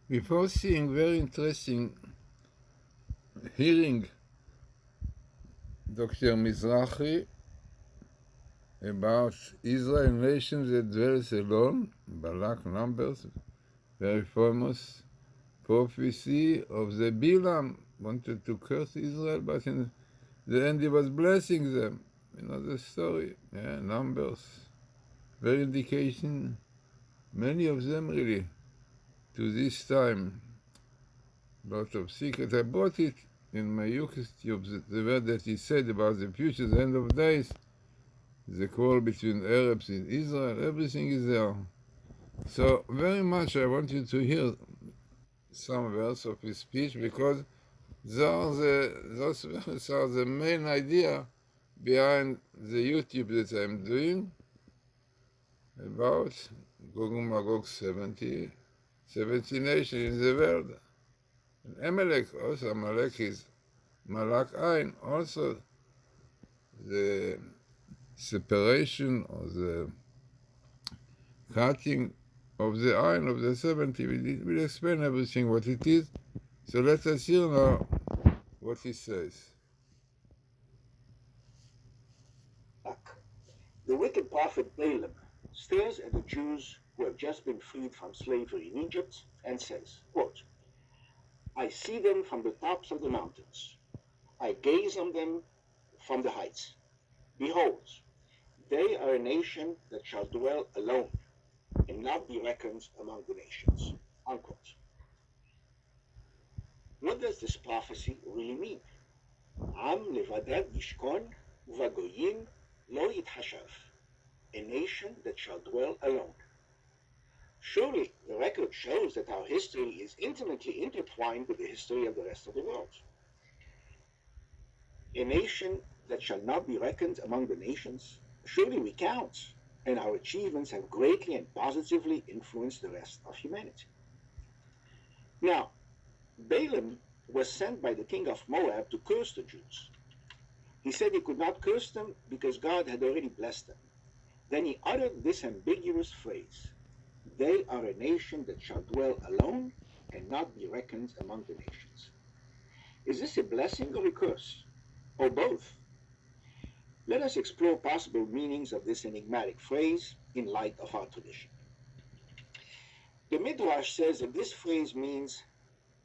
Before seeing very interesting hearing Dr. Mizrahi about Israel nations that dwells alone, Balak numbers, very famous prophecy of the Balaam wanted to curse Israel, but in the end he was blessing them. You know the story, yeah, numbers, very indication, many of them really, to this time, lot of secrets. I brought it in my Eucharist, the word that he said about the future, the end of days, the quarrel between Arabs in Israel, everything is there. So very much I want you to hear some words of his speech because those are the main idea behind the YouTube that I'm doing about Gog and Magog 70 nations in the world. And Amalek, also Amalek is Malak Ein, also the separation or the cutting of the Ein of the 70. We'll explain everything what it is. So let us hear now what he says. The wicked prophet Balaam stares at the Jews who have just been freed from slavery in Egypt and says, quote, I see them from the tops of the mountains. I gaze on them from the heights. Behold, they are a nation that shall dwell alone and not be reckoned among the nations. Unquote. What does this prophecy really mean? Am levadad yishkon uvagoyim lo yithashav, a nation that shall dwell alone. Surely the record shows that our history is intimately intertwined with the history of the rest of the world. A nation that shall not be reckoned among the nations, surely we count, and our achievements have greatly and positively influenced the rest of humanity. Now, Balaam was sent by the king of Moab to curse the Jews. He said he could not curse them because God had already blessed them. Then he uttered this ambiguous phrase, they are a nation that shall dwell alone and not be reckoned among the nations. Is this a blessing or a curse? Or both? Let us explore possible meanings of this enigmatic phrase in light of our tradition. The Midrash says that this phrase means,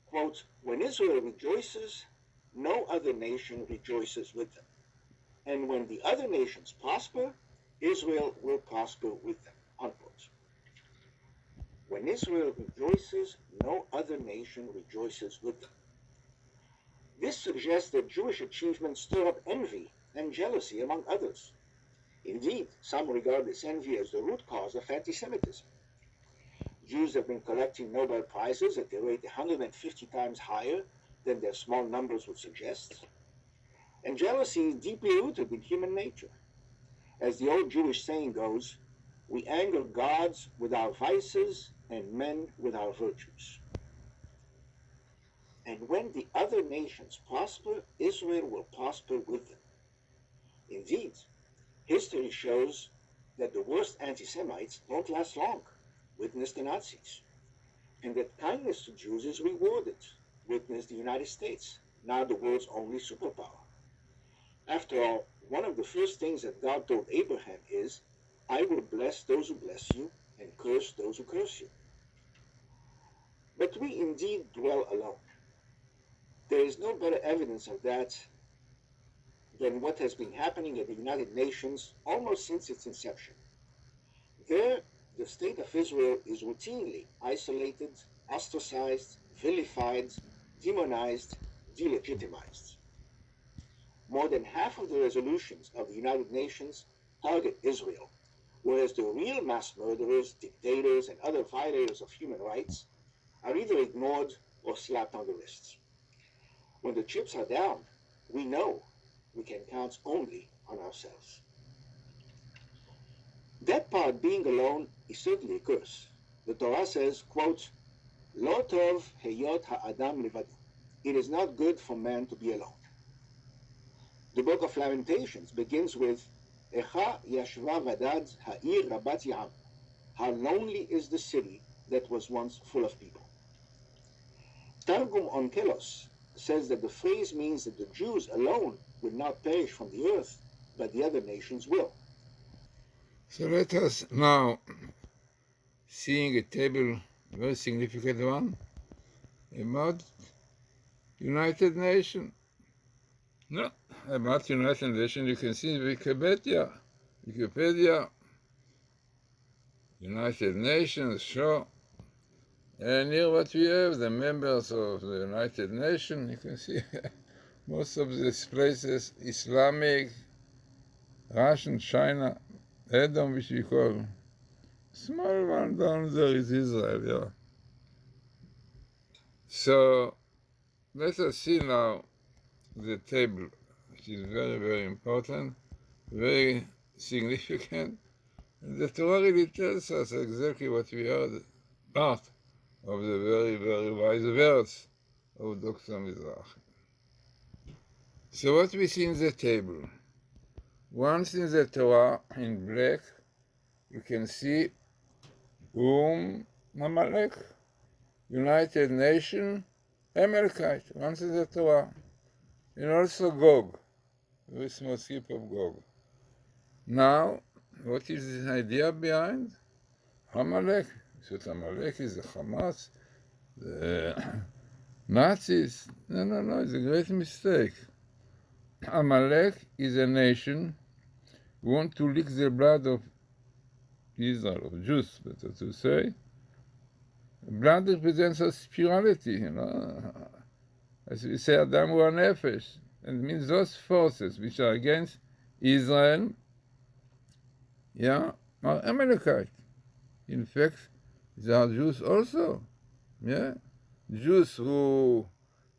quote, when Israel rejoices, no other nation rejoices with them. And when the other nations prosper, Israel will prosper with them, unquote. When Israel rejoices, no other nation rejoices with them. This suggests that Jewish achievements stir up envy and jealousy among others. Indeed, some regard this envy as the root cause of anti-Semitism. Jews have been collecting Nobel Prizes at a rate 150 times higher than their small numbers would suggest. And jealousy is deeply rooted in human nature. As the old Jewish saying goes, we anger gods with our vices and men with our virtues. And when the other nations prosper, Israel will prosper with them. Indeed, history shows that the worst anti-Semites don't last long, witness the Nazis, and that kindness to Jews is rewarded, witness the United States, now the world's only superpower. After all, one of the first things that God told Abraham is, I will bless those who bless you and curse those who curse you. But we indeed dwell alone. There is no better evidence of that than what has been happening at the United Nations almost since its inception. There, the state of Israel is routinely isolated, ostracized, vilified, demonized, delegitimized. More than half of the resolutions of the United Nations target Israel, whereas the real mass murderers, dictators, and other violators of human rights are either ignored or slapped on the wrists. When the chips are down, we know we can count only on ourselves. That part, being alone, is certainly a curse. The Torah says, quote, Lo tov heyot ha'adam levado. It is not good for man to be alone. The book of Lamentations begins with, Echa yashva vadad ha'ir rabat yam. How lonely is the city that was once full of people. Targum Onkelos says that the phrase means that the Jews alone will not perish from the earth, but the other nations will. So let us now seeing a table, very significant one, about United Nations. No, about United Nations, you can see in Wikipedia, United Nations, show. And here what we have, the members of the United Nations, you can see most of these places, Islamic, Russian, China, Edom, which we call. Small one down there is Israel, yeah. So let us see now the table, which is very, very important, very significant. And the Torah really tells us exactly what we heard, part of the very, very wise words of Dr. Mizrahi. So what we see in the table, once in the Torah, in black, you can see Amalek, United Nations, Amalekite, once in the Torah, and also Gog, very small skip of Gog. Now, what is the idea behind Amalek? So Amalek is the Hamas, the Nazis. No, it's a great mistake. Amalek is a nation who want to lick the blood of Israel, of Jews, better to say. Blood represents a spirituality, As we say, Adam wa Nefesh. And it means those forces which are against Israel, are Amalekite. In fact, there are Jews also, Jews who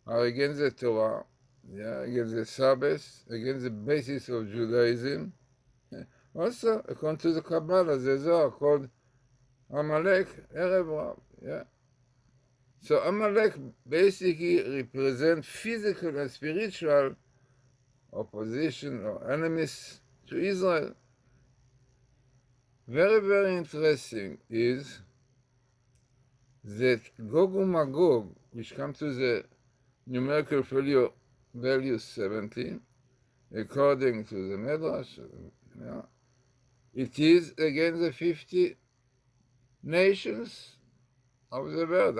are against the Torah, against the Sabbath, against the basis of Judaism. Also, according to the Kabbalah, the Zohar called Amalek Erev Rav, So Amalek basically represents physical and spiritual opposition or enemies to Israel. Very, very interesting is that Gog and Magog, which come to the numerical value 17, according to the Medrash, it is against the 50 nations of the world.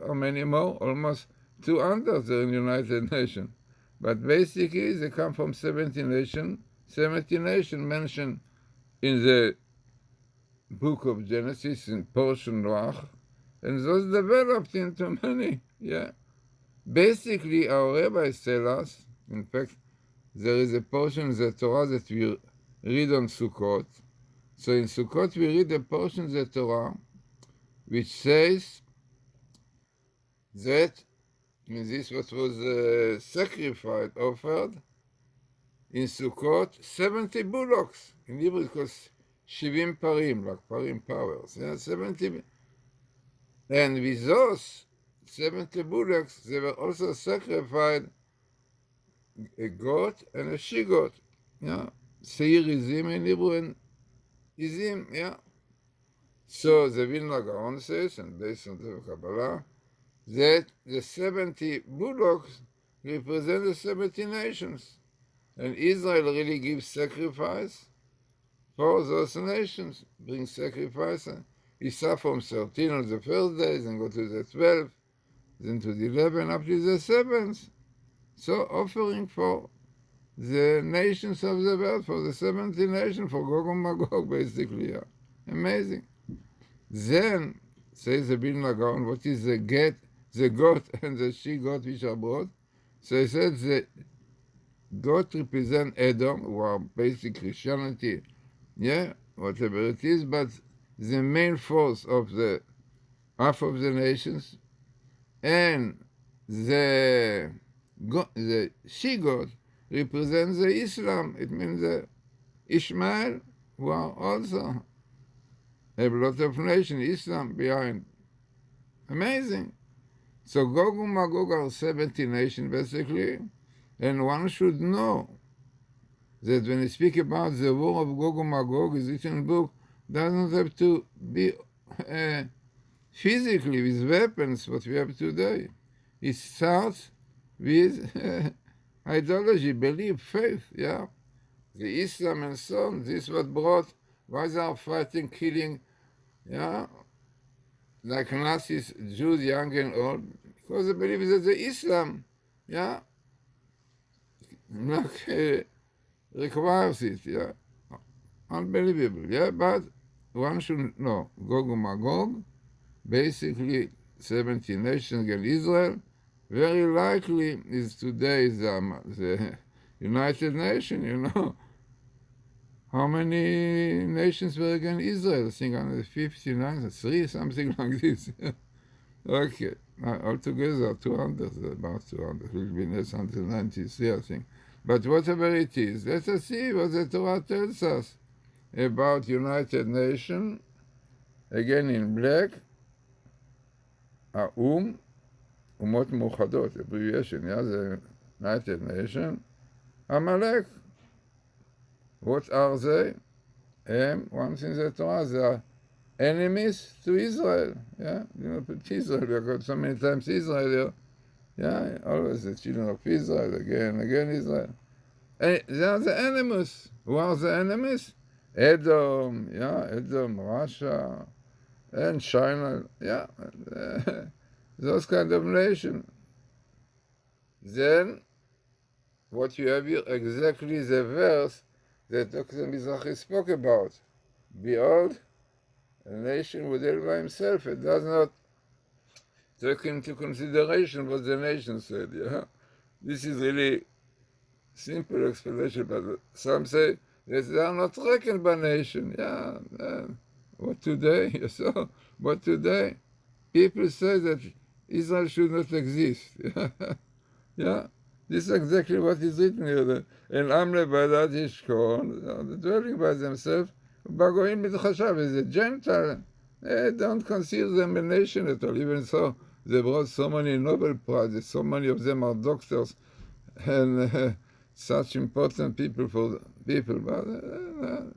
How many more? Almost 200 are in the United Nations. But basically, they come from 70 nations. 70 nations mentioned in the book of Genesis in portion Noach, and those developed into many, Basically, our rabbis tell us, in fact, there is a portion of the Torah that we read on Sukkot. So in Sukkot, we read a portion of the Torah which says that, this what was sacrificed, offered, in Sukkot, 70 bullocks. In Hebrew, it calls Shivim Parim, like Parim powers. 70. And with those 70 bullocks, they were also sacrificed a goat and a she-goat. Seir Izim in Hebrew and Izim, So the Vilna Gaon says, and based on the Kabbalah, that the 70 bullocks represent the 70 nations. And Israel really gives sacrifice for those nations, brings sacrifice. He start from 13 on the first days, and go to the 12, then to the 11, up to the 7th. So offering for the nations of the world, for the 70 nations, for Gog and Magog, basically. Amazing. Then, says the Vilna Gaon, what is the goat and the she-goat which are brought? So he said the goat represent Edom, who are basic Christianity, whatever it is, but the main force of the half of the nations, and the she-goat represents the Islam. It means the Ishmael, who are also a lot of nations, Islam behind. Amazing. So Gog and Magog are 70 nations, basically, and one should know that when you speak about the war of Gog and Magog, is written in the book, doesn't have to be physically with weapons, what we have today. It starts with ideology, belief, faith, yeah. The Islam and so on, this is what brought, why they are fighting, killing, yeah, like Nazis, Jews, young and old, because they believe that the Islam, yeah, like, requires it, yeah. Unbelievable, yeah, but one should know, Gog and Magog, basically 70 nations against Israel, very likely is today the United Nations, you know. How many nations were against Israel? I think 159, 3, something like this. Okay, altogether 200, about 200, it will be less until 93, I think. But whatever it is, let us see what the Torah tells us about United Nations, again in black, האו"ם, אומות מאוחדות, abbreviation, yeah, the United Nations, Amalek. What are they? Once in the Torah, they are enemies to Israel. Yeah, you know, put Israel, we have got so many times Israel. Yeah, always the children of Israel, again, again Israel. And they are the enemies. Who are the enemies? Edom, yeah, Edom, Russia, and China, yeah, those kind of nations. Then, what you have here, exactly the verse that Dr. Mizrahi spoke about. Behold, a nation will deal by himself. It does not take into consideration what the nation said, yeah? This is really simple explanation, but some say that they are not reckoned by nation, yeah. What today? So, what today? People say that Israel should not exist, yeah? This is exactly what is written here. And Amle Badat Yishkon, the dwelling by themselves, Bagoim B'Chashav is a Gentile. They don't consider them a nation at all. Even so, they brought so many Nobel Prizes, so many of them are doctors and such important people for people. But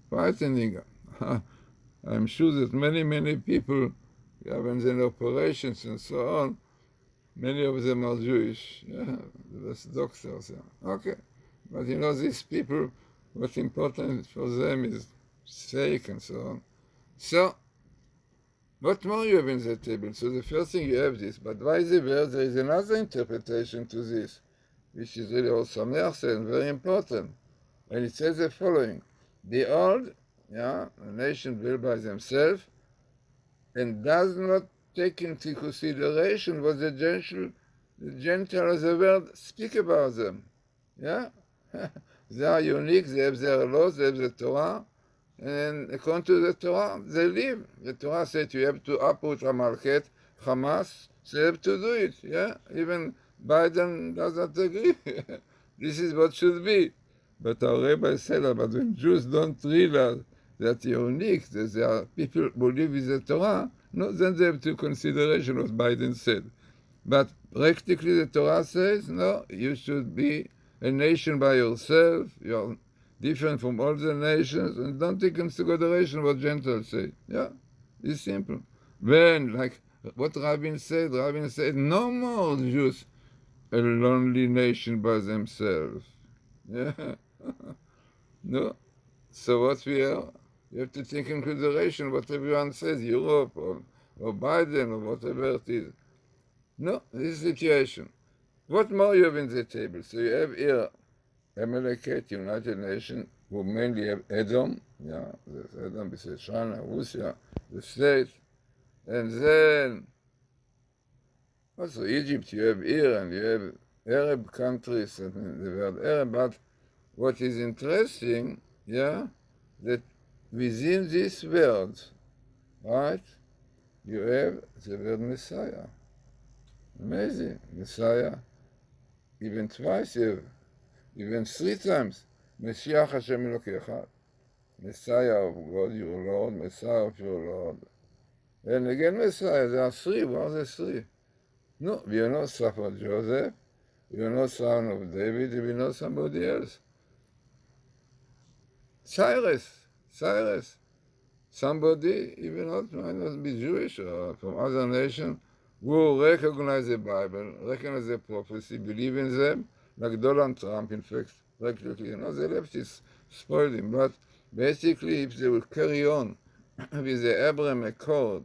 frightening. I'm sure that many people, when they're in operations and so on, many of them are Jewish, yeah, that's doctors, yeah. Okay, but you know, these people, what's important for them is sake and so on. So, what more you have in the table? So the first thing you have this, but by the way, there is another interpretation to this, which is really also Sameach and very important. And it says the following: Behold, yeah, a nation built by themselves, and does not take into consideration what the Gentiles of the world speak about them. Yeah? They are unique, they have their laws, they have the Torah, and according to the Torah, they live. The Torah said you have to uproot Hamalchet, Hamas, so you have to do it. Yeah? Even Biden doesn't agree. This is what should be. But our rabbi said that when Jews don't realize that you're unique, that there are people who live with the Torah, no, then they have to consideration what Biden said. But practically the Torah says, no, you should be a nation by yourself, you're different from all the nations, and don't take into consideration what Gentiles say. Yeah, it's simple. When, like what Rabin said, no more Jews, a lonely nation by themselves. Yeah, no. So what we are, you have to take in consideration what everyone says, Europe or Biden or whatever it is. No, this is the situation. What more you have in the table? So you have here Amalekite, United Nations, who mainly have Edom, yeah, there's Edom besides China, Russia, the States, and then also Egypt, you have Iran, you have Arab countries, I mean, the word Arab, but what is interesting, yeah, that within this word, right, you have the word Messiah. Amazing. Messiah, even twice, even 3 times. Mashiach Hashem Elokecha, Messiah of God, your Lord, Messiah of your Lord. And again, Messiah, there are 3. What are the 3? No, we are not son of Joseph, we are not son of David, we are not somebody else. Cyrus. Somebody, even not, might not be Jewish or from other nation, who recognize the Bible, recognize the prophecy, believe in them, like Donald Trump, in fact, practically, the leftists spoiled him. But basically, if they will carry on with the Abraham Accord,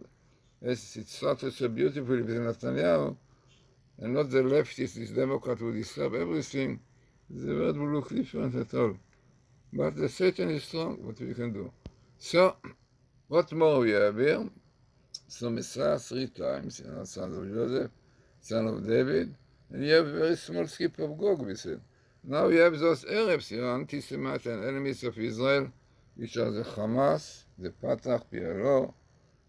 as it started so beautifully with Netanyahu, and not the leftists, this Democrat who disturb everything, the world will look different at all. But the Satan is strong, what we can do. So, what more we have here? So Messiah 3 times, son of Joseph, son of David, and you have a very small skip of Gog, we said. Now you have those Arabs, anti-Semites and enemies of Israel, which are the Hamas, the Fatah, PLO,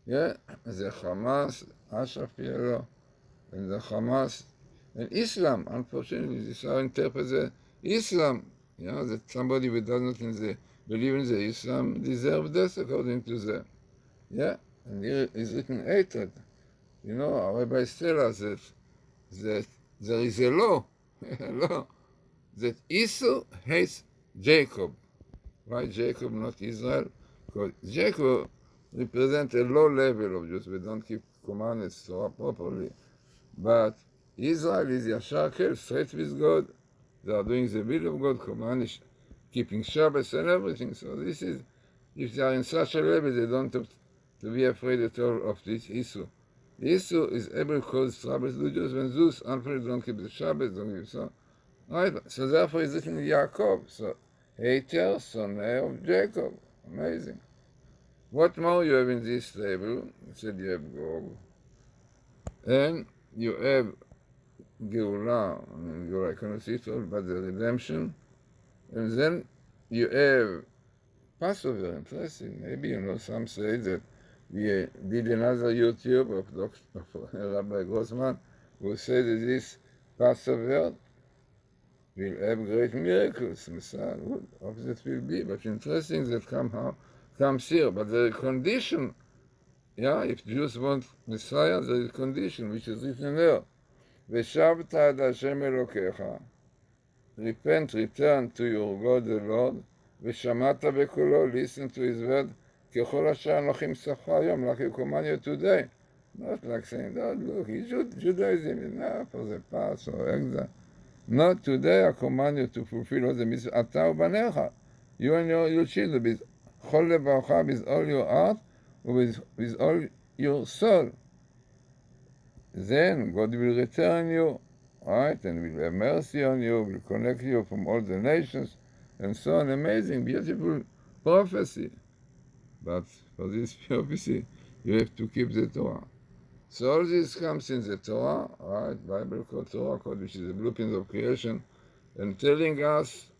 the Hamas, Ashraf, PLO, and the Hamas, and Islam. Unfortunately, this is how I interpret the Islam. That somebody who does not believe in the Islam deserves death according to them. And here is written hatred. Our rabbis tell us that there is a law, that Esau hates Jacob. Why Jacob, not Israel? Because Jacob represents a low level of Jews. We don't keep commandments Torah properly. But Israel is Yashar Kel, straight with God. They are doing the will of God, commandments, keeping Shabbos and everything. So this is, if they are in such a level, they don't have to be afraid at all of this Esau. Esau is able to cause trouble to Jews when Zeus, unfortunately, don't keep the Shabbos, don't keep so. Right? So therefore he's written Yaakov. So hater, son of Jacob. Amazing. What more you have in this table? I said you have Gog. And you have Geulah. Geulah, I cannot see it all, but the redemption. And then you have Passover. Interesting. Maybe, some say that we did another YouTube of Rabbi Grossman who said that this Passover will have great miracles. Messiah, of that will be. But interesting that comes here. But there is a condition. If Jews want Messiah, there is a condition which is written there. V'shavta ad Hashem Elokecha. Repent, return to your God the Lord. V'shamata b'kolo, listen to his word. Kechol asher anochim tzavcha hayom, like I command you today. Not like saying, oh, look, Judaism is enough for the past or exile. Not today I command you to fulfill all the mitzvahs. Ata u'banecha, you and your children, with chol levacha, with all your heart, with all your soul. Then God will return you, right, and will have mercy on you, will connect you from all the nations, and so on. Amazing, beautiful prophecy. But for this prophecy, you have to keep the Torah. So all this comes in the Torah, right, Bible code, Torah code, which is the blueprint of creation, and telling us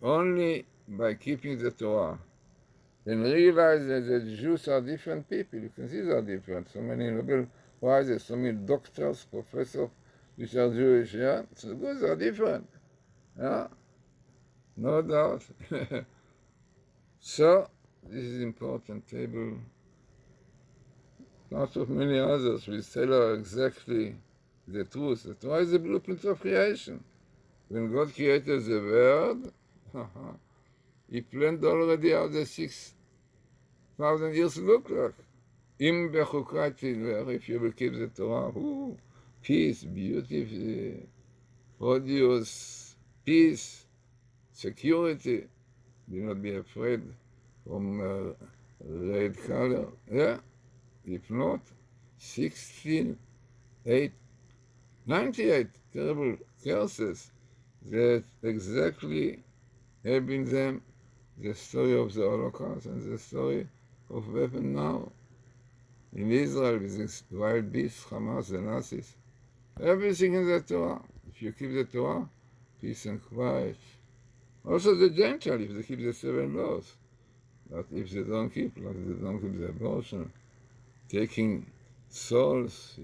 only by keeping the Torah and realize that the Jews are different people. You can see they are different. So many Nobel Prizes, so many doctors, professors, which are Jewish, So those are different, no doubt. So this is important table. Part of many others will tell her exactly the truth. The Torah is the blueprint of creation. When God created the world, he planned already how the 6,000 years look like. Im bechukot tilver, if you will keep the Torah, peace, beauty, produce, peace, security. Do not be afraid from red color. If not, 98 terrible curses that exactly have in them the story of the Holocaust and the story of what happened now in Israel with this wild beasts, Hamas, the Nazis. Everything in the Torah. If you keep the Torah, peace and quiet. Also the Gentile, if they keep the 7 laws. But if they don't keep, like they don't keep the abortion, taking souls,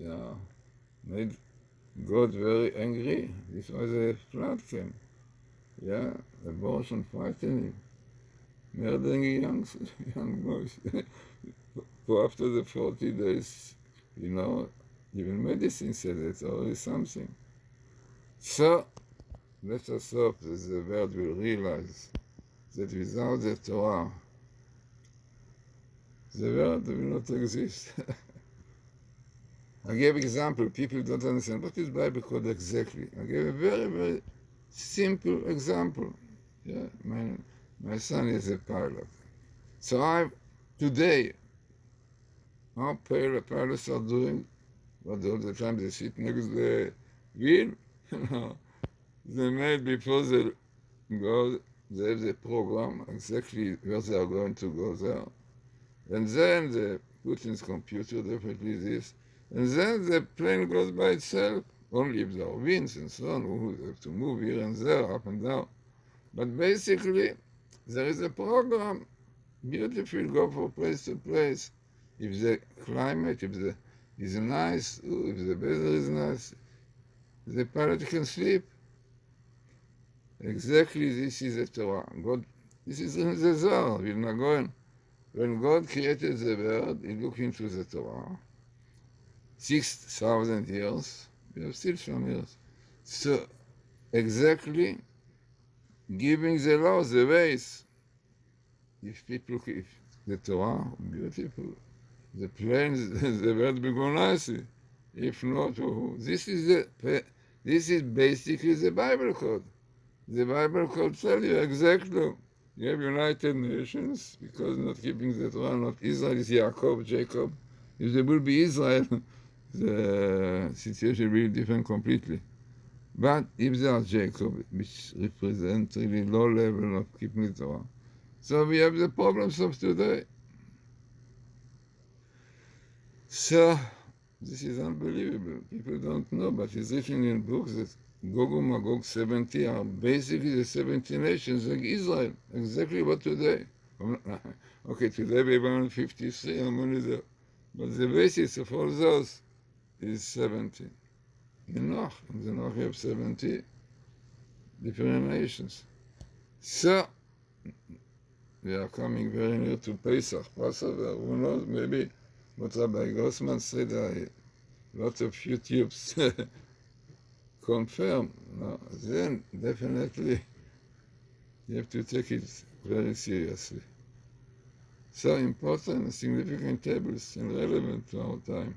made God very angry. This was a flood came. Abortion, frightening, murdering young boys. So after the 40 days, even medicine said it's already something. So let us hope that the world will realize that without the Torah, the world will not exist. I gave example. People don't understand. What is Bible code exactly? I gave a very, very simple example. Yeah, my son is a pilot. So today, how pilots are doing, but all the time they sit next to the wheel. They made before they go, they have the program exactly where they are going to go there. And then they put in the computer definitely this. And then the plane goes by itself, only if there are winds and so on, who have to move here and there, up and down. But basically, there is a program, beautiful, go from place to place. If the climate is nice, if the weather is nice, the pilot can sleep. Exactly this is the Torah. God, this is in the Zohar. We're not going. When God created the world, He looked into the Torah. 6,000 years. We have still some years. So exactly giving the laws, the ways. If the Torah, beautiful. The planes, the world will go nicely. If not, this is basically the Bible code. The Bible code tells you exactly. You have United Nations because not keeping the Torah, not Israel is Jacob, Jacob. If there will be Israel, the situation will be different completely. But if there are Jacob, which represents really low level of keeping the Torah, so we have the problems of today. So this is unbelievable. People don't know, but it's written in books that Gog and Magog 70 are basically the 70 nations like Israel. Exactly what today. Okay, today we have 153, how many there? But the basis of all those is 70. In the Noach you have 70 different nations. So, we are coming very near to Pesach, Passover, who knows, maybe what Rabbi Grossman said, a lot of YouTubes confirm. No, then definitely you have to take it very seriously. So important and significant tables and relevant to our time.